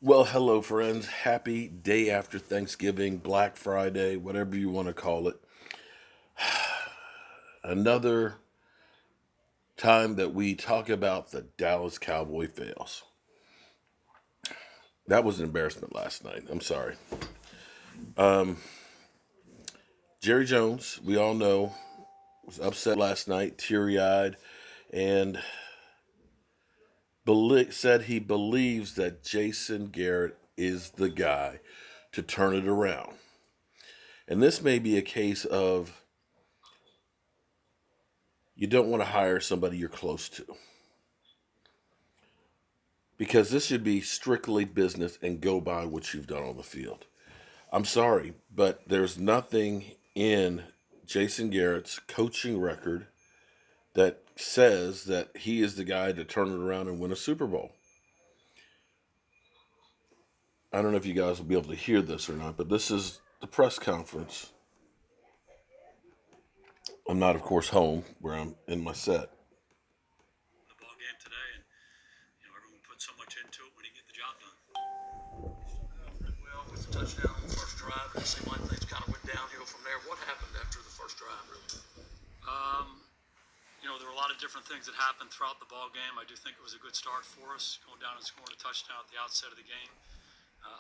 Well, hello, friends. Happy day after Thanksgiving, Black Friday, whatever you want to call it. Another time that we talk about the Dallas Cowboy fails. That was an embarrassment last night. I'm sorry. Jerry Jones, we all know, was upset last night, teary eyed, and said he believes that Jason Garrett is the guy to turn it around. And this may be a case of you don't want to hire somebody you're close to, because this should be strictly business and go by what you've done on the field. I'm sorry, but there's nothing in Jason Garrett's coaching record that says that he is the guy to turn it around and win a Super Bowl. I don't know if you guys will be able to hear this or not, but this is the press conference. I'm not, of course, home where I'm in my set. The ball game today, and everyone put so much into it. When you get the job done. Well, with the touchdown on the first drive, it seemed like things kind of went downhill from there. What happened after the first drive, really? Um, there were a lot of different things that happened throughout the ball game. I do think it was a good start for us, going down and scoring a touchdown at the outset of the game.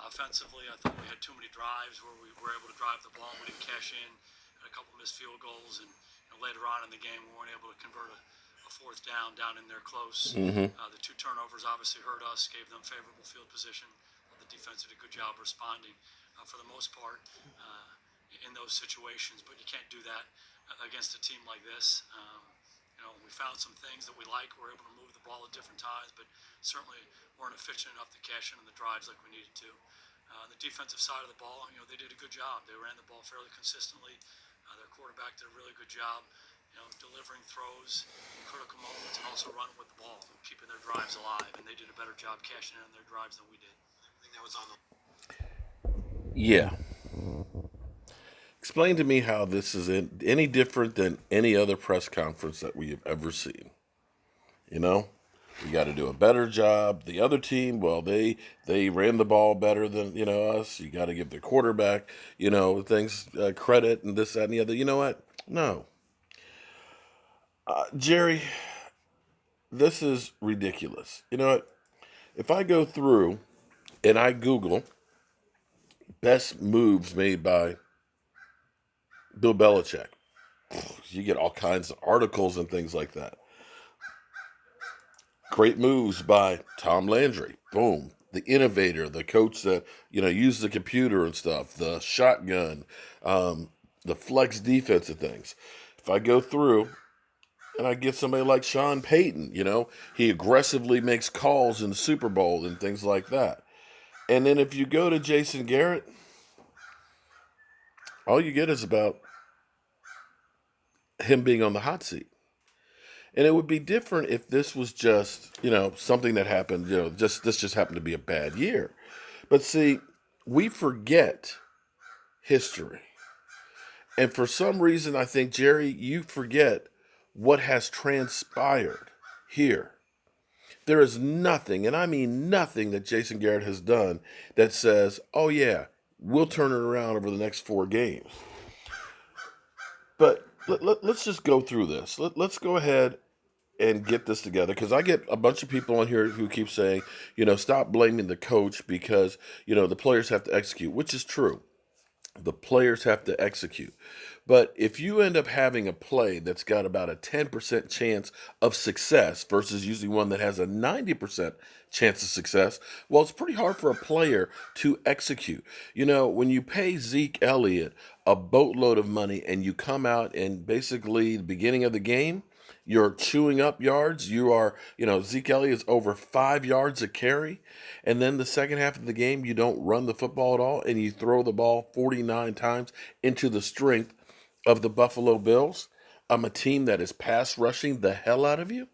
Offensively, I thought we had too many drives where we were able to drive the ball. We didn't cash in, had a couple missed field goals, and later on in the game, we weren't able to convert a fourth down in there close. Mm-hmm. The two turnovers obviously hurt us, gave them favorable field position. The defense did a good job responding for the most part in those situations, but you can't do that against a team like this. We found some things that we like. We were able to move the ball at different times, but certainly weren't efficient enough to cash in on the drives like we needed to. The defensive side of the ball, they did a good job. They ran the ball fairly consistently. Their quarterback did a really good job, delivering throws in critical moments and also running with the ball, keeping their drives alive. And they did a better job cashing in on their drives than we did. I think that was on the. Yeah. Explain to me how this is any different than any other press conference that we have ever seen. You know, we got to do a better job. The other team, well, they ran the ball better than us. You got to give the quarterback things credit and this that and the other. You know what? No, Jerry, this is ridiculous. You know what? If I go through and I Google best moves made by Bill Belichick, you get all kinds of articles and things like that. Great moves by Tom Landry. Boom. The innovator, the coach that, used the computer and stuff, the shotgun, the flex defensive things. If I go through and I get somebody like Sean Payton, he aggressively makes calls in the Super Bowl and things like that. And then if you go to Jason Garrett, all you get is about him being on the hot seat. And it would be different if this was just, something that happened, this just happened to be a bad year. But see, we forget history. And for some reason, I think, Jerry, you forget what has transpired here. There is nothing, and I mean nothing, that Jason Garrett has done that says, oh, yeah, we'll turn it around over the next 4 games. But let's just go through this. Let's go ahead and get this together, because I get a bunch of people on here who keep saying, stop blaming the coach because, the players have to execute, which is true. The players have to execute. But if you end up having a play that's got about a 10% chance of success versus using one that has a 90% chance of success, well, it's pretty hard for a player to execute. When you pay Zeke Elliott a boatload of money and you come out and basically the beginning of the game, you're chewing up yards. You are, Zeke Elliott's over 5 yards a carry. And then the second half of the game, you don't run the football at all and you throw the ball 49 times into the strength of the Buffalo Bills. I'm a team that is pass rushing the hell out of you.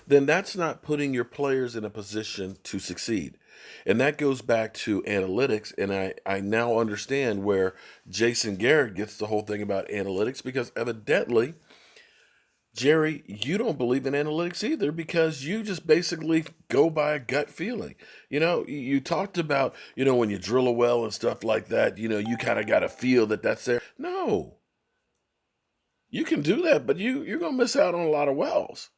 Then that's not putting your players in a position to succeed. And that goes back to analytics. And I now understand where Jason Garrett gets the whole thing about analytics, because evidently Jerry, you don't believe in analytics either because you just basically go by a gut feeling. You talked about, when you drill a well and stuff like that, you kind of got to feel that that's there. No, you can do that, but you're going to miss out on a lot of wells.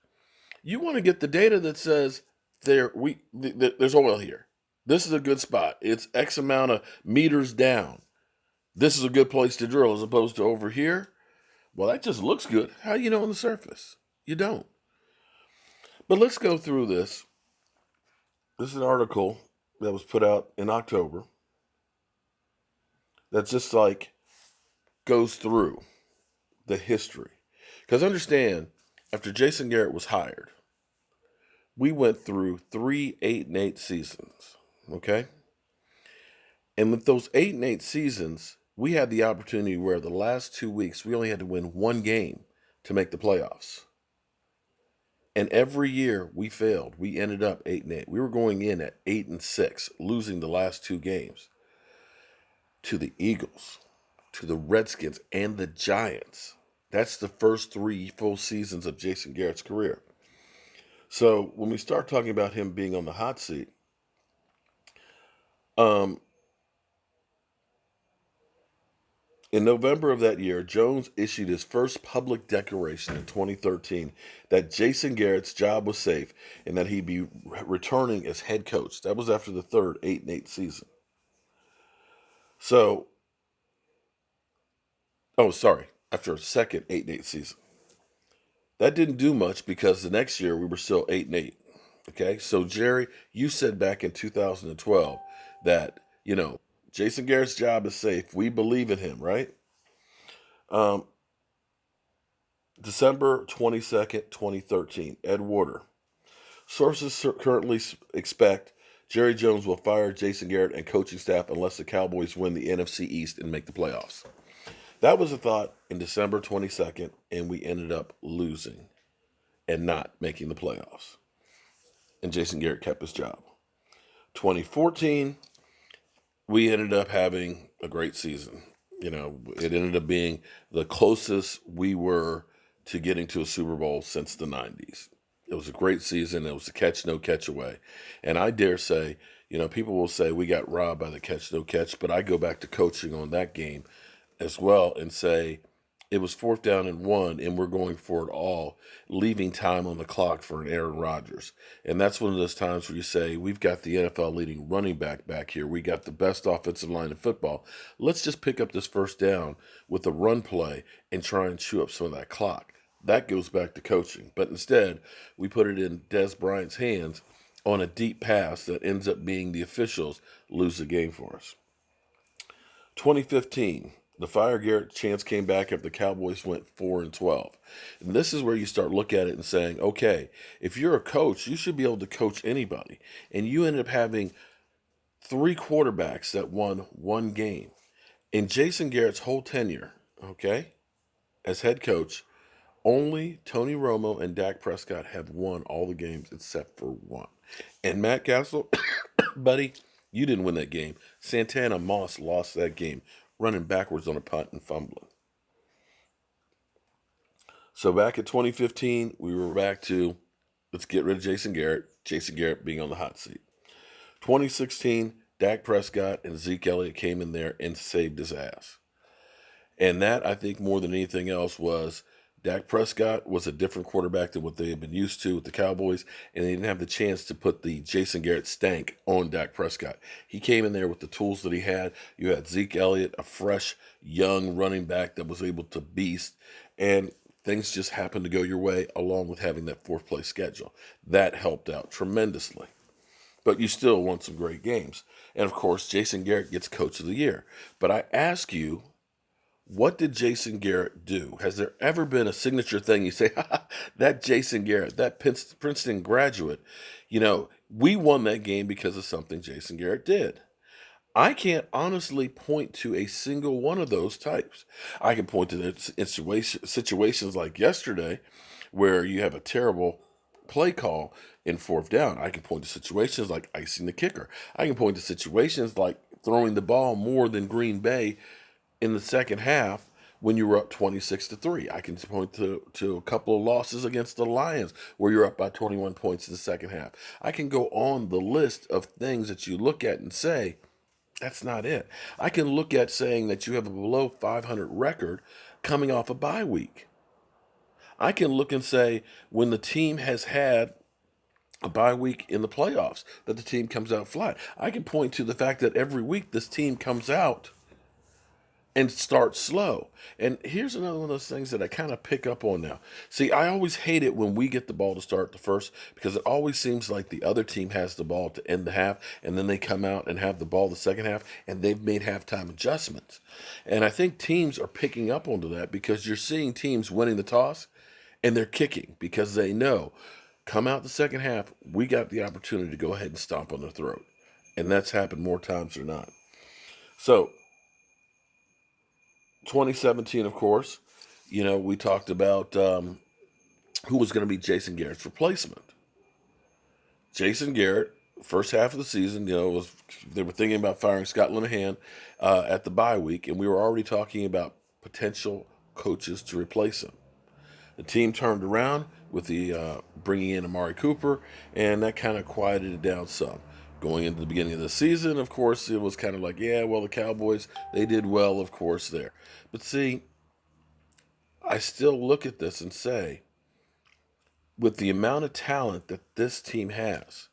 You want to get the data that says there's oil here. This is a good spot. It's X amount of meters down. This is a good place to drill as opposed to over here. Well, that just looks good. How do you know on the surface? You don't. But let's go through this. This is an article that was put out in October that just like goes through the history. Because understand, after Jason Garrett was hired, we went through 3 8-8 seasons. Okay? And with those 8-8 seasons, we had the opportunity where the last 2 weeks we only had to win one game to make the playoffs. And every year we failed. We ended up 8-8. We were going in at 8-6, losing the last two games to the Eagles, to the Redskins, and the Giants. That's the first 3 full seasons of Jason Garrett's career. So when we start talking about him being on the hot seat, um, in November of that year, Jones issued his first public declaration in 2013 that Jason Garrett's job was safe and that he'd be returning as head coach. That was after the third 8-8 season. So, after a second 8-8 season. That didn't do much because the next year we were still 8-8. Okay, so Jerry, you said back in 2012 that Jason Garrett's job is safe. We believe in him, right? Um, December 22nd, 2013. Ed Warder. Sources currently expect Jerry Jones will fire Jason Garrett and coaching staff unless the Cowboys win the NFC East and make the playoffs. That was a thought in December 22nd, and we ended up losing and not making the playoffs. And Jason Garrett kept his job. 2014, we ended up having a great season. It ended up being the closest we were to getting to a Super Bowl since the 90s. It was a great season. It was a catch, no catch away. And I dare say, people will say we got robbed by the catch, no catch, but I go back to coaching on that game as well and say it was 4th down and 1, and we're going for it all, leaving time on the clock for an Aaron Rodgers. And that's one of those times where you say, we've got the NFL leading running back here. We got the best offensive line in football. Let's just pick up this 1st down with a run play and try and chew up some of that clock. That goes back to coaching. But instead, we put it in Des Bryant's hands on a deep pass that ends up being the officials lose the game for us. 2015, the fire Garrett chance came back after the Cowboys went 4-12. And this is where you start looking at it and saying, okay, if you're a coach, you should be able to coach anybody. And you end up having 3 quarterbacks that won one game. In Jason Garrett's whole tenure, okay, as head coach, only Tony Romo and Dak Prescott have won all the games except for one. And Matt Castle, buddy, you didn't win that game. Santana Moss lost that game, running backwards on a punt and fumbling. So back in 2015, we were back to let's get rid of Jason Garrett being on the hot seat. 2016, Dak Prescott and Zeke Elliott came in there and saved his ass. And that, I think, more than anything else, was Dak Prescott was a different quarterback than what they had been used to with the Cowboys, and they didn't have the chance to put the Jason Garrett stank on Dak Prescott. He came in there with the tools that he had. You had Zeke Elliott, a fresh, young running back that was able to beast, and things just happened to go your way along with having that 4th-place schedule. That helped out tremendously. But you still won some great games. And, of course, Jason Garrett gets Coach of the Year. But I ask you, what did Jason Garrett do? Has there ever been a signature thing you say, that Jason Garrett, that Princeton graduate, we won that game because of something Jason Garrett did? I can't honestly point to a single one of those types. I can point to the situations like yesterday where you have a terrible play call in 4th down. I can point to situations like icing the kicker. I can point to situations like throwing the ball more than Green Bay in the second half when you were up 26-3. I can point to a couple of losses against the Lions where you're up by 21 points in the second half. I can go on the list of things that you look at and say, that's not it. I can look at saying that you have a below 500 record coming off a bye week. I can look and say when the team has had a bye week in the playoffs, that the team comes out flat. I can point to the fact that every week this team comes out and start slow. And here's another one of those things that I kind of pick up on now. See, I always hate it when we get the ball to start the first because it always seems like the other team has the ball to end the half, and then they come out and have the ball the second half, and they've made halftime adjustments. And I think teams are picking up onto that because you're seeing teams winning the toss and they're kicking because they know come out the second half, we got the opportunity to go ahead and stomp on their throat. And that's happened more times than not. So 2017, of course, we talked about who was going to be Jason Garrett's replacement. Jason Garrett, first half of the season, they were thinking about firing Scott Linehan at the bye week, and we were already talking about potential coaches to replace him. The team turned around with the bringing in Amari Cooper, and that kind of quieted it down some. Going into the beginning of the season, of course, it was kind of like, yeah, well, the Cowboys, they did well, of course, there. But see, I still look at this and say, with the amount of talent that this team has,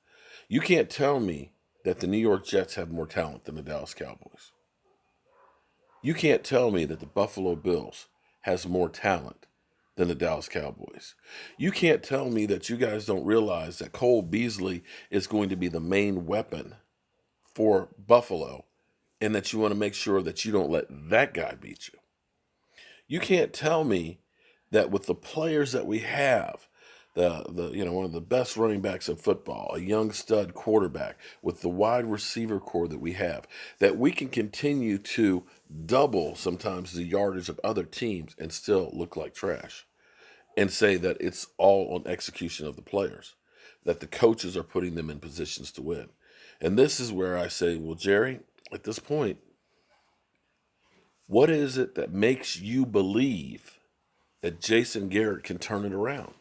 you can't tell me that the New York Jets have more talent than the Dallas Cowboys. You can't tell me that the Buffalo Bills has more talent than the Dallas Cowboys. You can't tell me that you guys don't realize that Cole Beasley is going to be the main weapon for Buffalo and that you want to make sure that you don't let that guy beat you. You can't tell me that with the players that we have, the one of the best running backs in football, a young stud quarterback, with the wide receiver core that we have, that we can continue to double sometimes the yardage of other teams and still look like trash, and say that it's all on execution of the players, that the coaches are putting them in positions to win. And this is where I say, well, Jerry, at this point, what is it that makes you believe that Jason Garrett can turn it around?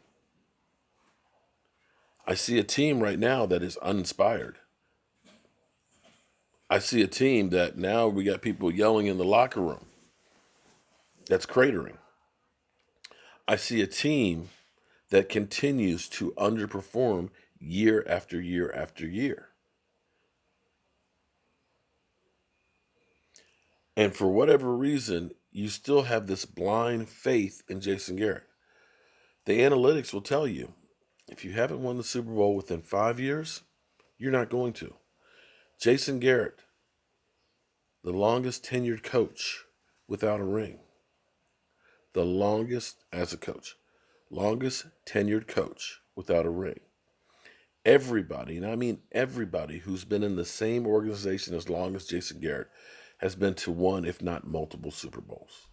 I see a team right now that is uninspired. I see a team that now we got people yelling in the locker room that's cratering. I see a team that continues to underperform year after year after year. And for whatever reason, you still have this blind faith in Jason Garrett. The analytics will tell you if you haven't won the Super Bowl within 5 years, you're not going to. Jason Garrett, the longest tenured coach without a ring. The longest as a coach. Longest tenured coach without a ring. Everybody, and I mean everybody, who's been in the same organization as long as Jason Garrett has been to one, if not multiple, Super Bowls.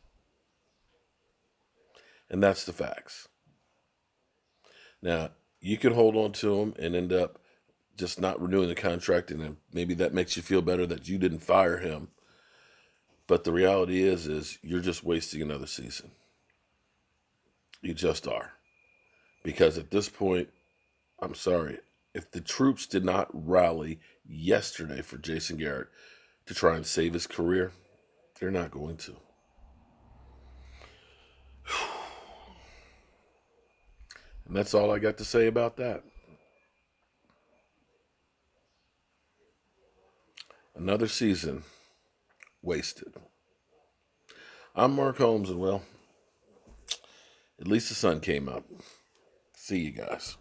And that's the facts. Now, you can hold on to him and end up just not renewing the contract, and then maybe that makes you feel better that you didn't fire him. But the reality is you're just wasting another season. You just are. Because at this point, I'm sorry, if the troops did not rally yesterday for Jason Garrett to try and save his career, they're not going to. And that's all I got to say about that. Another season wasted. I'm Mark Holmes, and well, at least the sun came up. See you guys.